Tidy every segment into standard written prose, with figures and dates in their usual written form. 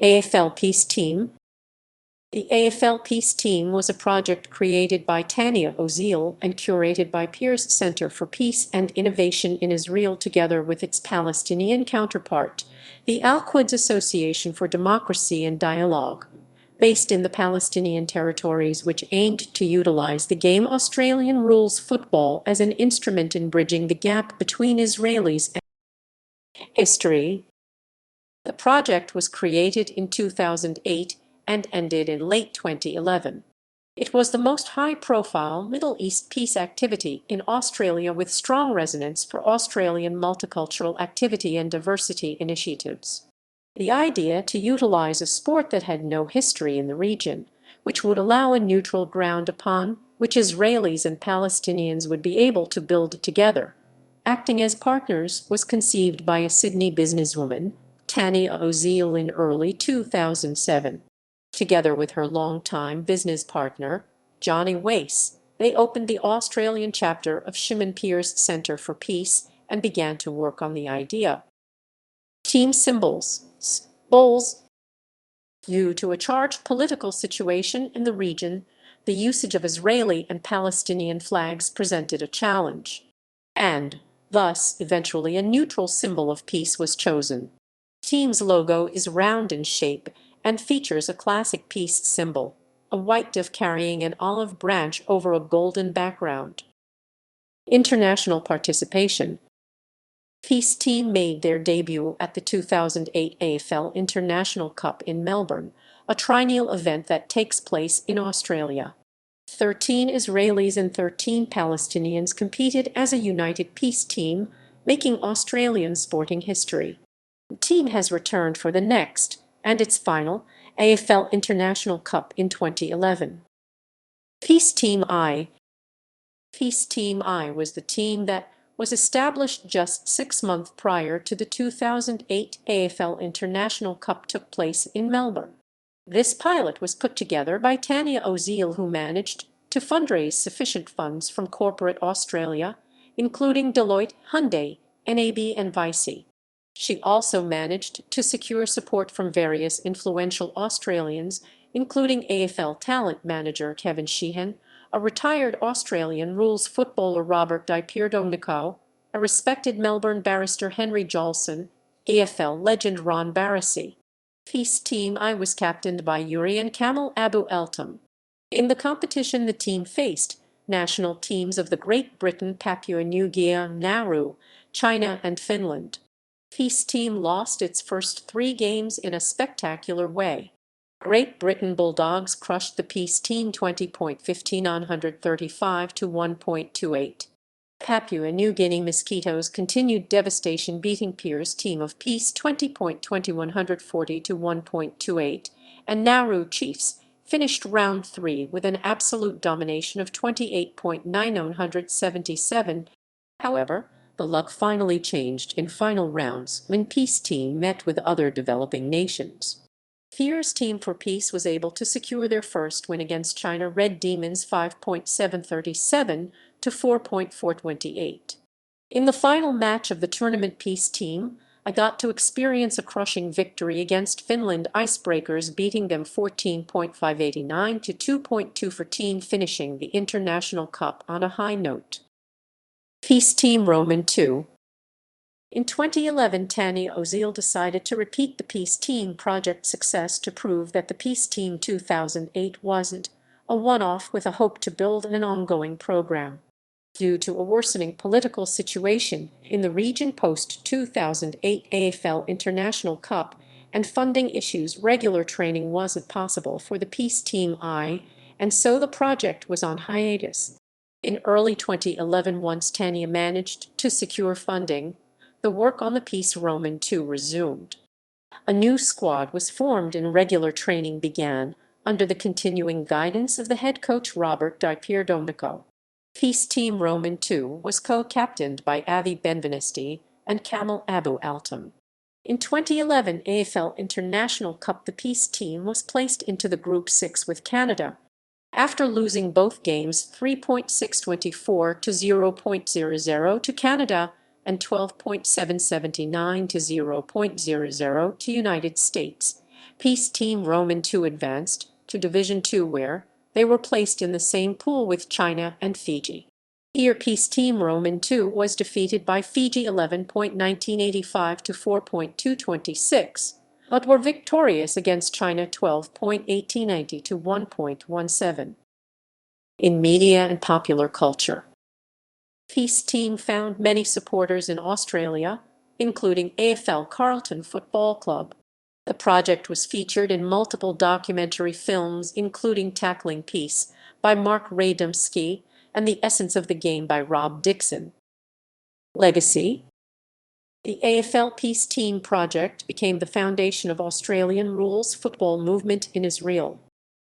AFL Peace Team. The AFL Peace Team was a project created by Tanya Oziel and curated by Pearce Center for Peace and Innovation in Israel together with its Palestinian counterpart, the Quds Association for Democracy and Dialogue, based in the Palestinian Territories, which aimed to utilize the game Australian rules football as an instrument in bridging the gap between Israelis and history. The project was created in 2008 and ended in late 2011. It was the most high-profile Middle East peace activity in Australia with strong resonance for Australian multicultural activity and diversity initiatives. The idea to utilize a sport that had no history in the region, which would allow a neutral ground upon which Israelis and Palestinians would be able to build together, acting as partners, was conceived by a Sydney businesswoman, Tanya Oziel, in early 2007. Together with her longtime business partner, Johnny Wace, they opened the Australian chapter of Shimon Pearce Center for Peace and began to work on the idea. Team symbols. Bowls. Due to a charged political situation in the region, the usage of Israeli and Palestinian flags presented a challenge, and thus eventually a neutral symbol of peace was chosen. Team's logo is round in shape and features a classic peace symbol, a white dove carrying an olive branch over a golden background. International participation. Peace Team made their debut at the 2008 AFL International Cup in Melbourne, a triennial event that takes place in Australia. 13 Israelis and 13 Palestinians competed as a united peace team, making Australian sporting history. The team has returned for the next, and its final, AFL International Cup in 2011. Peace Team I. Peace Team I was the team that was established just 6 months prior to the 2008 AFL International Cup took place in Melbourne. This pilot was put together by Tanya Oziel, who managed to fundraise sufficient funds from corporate Australia, including Deloitte, Hyundai, NAB and Vici. She also managed to secure support from various influential Australians, including AFL talent manager Kevin Sheehan, a retired Australian rules footballer Robert Di-Pierdomenico, a respected Melbourne barrister Henry Jolson, AFL legend Ron Barassi. Peace Team I was captained by Yuri and Kamal Abu Eltam. In the competition, the team faced national teams of the Great Britain, Papua New Guinea, Nauru, China, and Finland. Peace Team lost its first 3 games in a spectacular way. Great Britain Bulldogs crushed the Peace Team 20.15 to 1.28. Papua New Guinea Mosquitoes continued devastation, beating Pearce Team of Peace 20.21 to 1.28, and Nauru Chiefs finished round 3 with an absolute domination of 28.977. However, the luck finally changed in final rounds when Peace Team met with other developing nations. Pearce Team for Peace was able to secure their first win against China Red Demons 5.737 to 4.428. In the final match of the tournament, Peace Team I got to experience a crushing victory against Finland Icebreakers, beating them 14.589 to 2.214, finishing the International Cup on a high note. Peace Team Roman II. In 2011, Tanya Oziel decided to repeat the Peace Team project success to prove that the Peace Team 2008 wasn't a one-off, with a hope to build an ongoing program. Due to a worsening political situation in the region post-2008 AFL International Cup and funding issues, regular training wasn't possible for the Peace Team I, and so the project was on hiatus. In early 2011, once Tanya managed to secure funding, the work on the Peace Roman II resumed. A new squad was formed and regular training began under the continuing guidance of the head coach Robert Di-Pierdomenico. Peace Team Roman II was co-captained by Avi Benvenisti and Kamal Abu Eltam. In 2011 AFL International Cup, the Peace Team was placed into the Group 6 with Canada, after losing both games 3.624 to 0.00 to Canada and 12.779 to 0.00 to United States. Peace Team Roman II advanced to Division II, where they were placed in the same pool with China and Fiji. Here Peace Team Roman II was defeated by Fiji 11.1985 to 4.226, but were victorious against China 12.1890 to 1.17. In media and popular culture, Peace Team found many supporters in Australia, including AFL Carlton Football Club. The project was featured in multiple documentary films, including Tackling Peace by Mark Radomski and The Essence of the Game by Rob Dixon. Legacy. The AFL Peace Team project became the foundation of Australian rules football movement in Israel.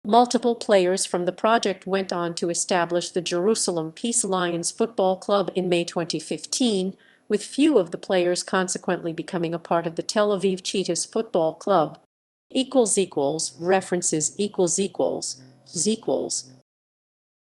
Multiple players from the project went on to establish the Jerusalem Peace Lions Football Club in May 2015, with few of the players consequently becoming a part of the Tel Aviv Cheetahs Football Club. References